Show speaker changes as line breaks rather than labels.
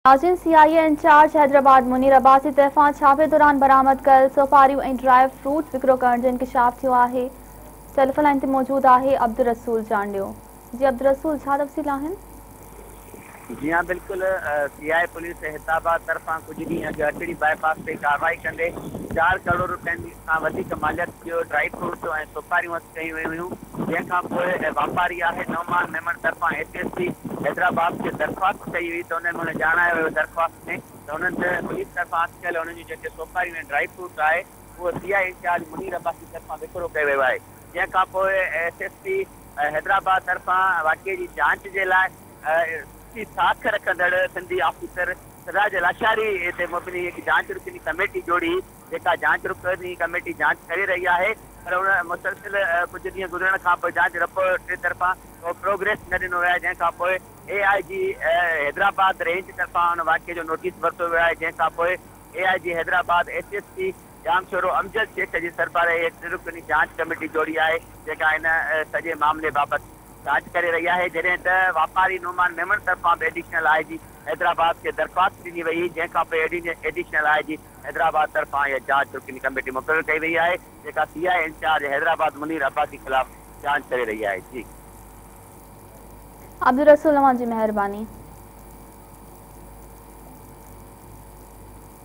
नाज़रीन, CIA in charge Hyderabad Munir Abbasi तरफ़ां छापे दौरान बरामद कयल सोपारियूं ऐं ड्राई फ्रूट विकिरो करण जो इंकशाफ थियो आहे। टेलीफोन लाइन ते मौजूदु आहे अब्दुलरसूल चांडियो। जी अब्दुलरसूल, छा तफ़सील आहिनि?
जी हाँ, बिल्कुल। सीआई पुलिस हैदराबाद तरफां कुछ ॾींहं अॻु अटड़ी बाईपास ते कार्रवाई कंदे 4 करोड़ रुपयनि खां वधीक मालियत जो ड्राई फ्रूट्स ऐं सुपारियूं हथ कयूं वयूं हुयूं। जंहिंखां पोइ वापारी आहे नौमान मेमन तरफां एसएसपी हैदराबाद खे दरख़्वास्त कई हुई, त उन्हनि हुन ॼाणायो वियो दरख़्वास्त में त उन्हनि पुलिस तरफां हथ कयल उन्हनि जूं जेके सोपारियूं ऐं ड्राई फ्रूट्स आहे उहो सीआई इंचार्ज मुनीर अब्बासी तरफां विकिरो कयो वियो आहे। जंहिंखां पोइ एसएसपी हैदराबाद तरफां वाक़िए जी जांच जे लाइ साख रखंदड़ सिंधी ऑफिसर सराज लाशारी हिते मुबनी हिकु जांच रुकनी कमेटी जोड़ी, जेका जांच रुकनी कमेटी जांच करे रही आहे। पर उन मुसलसिल कुछ ॾींहं गुज़रण खां पोइ जांच रिपोर्ट तरफां प्रोग्रेस न ॾिनो वियो आहे। जंहिंखां पोइ एआईजी हैदराबाद रेंज तरफां उन वाक़िए जो नोटिस वरितो वियो आहे। जंहिंखां पोइ एआईजी हैदराबाद एसएसपी जामशोरो अमजद शेख जी सरबराही रुकनी जांच कमेटी जोड़ी आहे, जेका इन सॼे मामले बाबति जांच करे रही है। जैसे त वापारी नौमान मेमन तरफां एडिशनल आईजी हैदराबाद के दरख्वास्त दी वही, जैसा एडिशनल आईजी हैदराबाद तरफां यह जांच रुकनी कमेटी मुक़रर कई वही है, जेका सीआई इंचार्ज हैदराबाद मुनीर अब्बासी खिलाफ जांच करे रही है। जी
अब्दुलरसूल, जी मेहरबानी।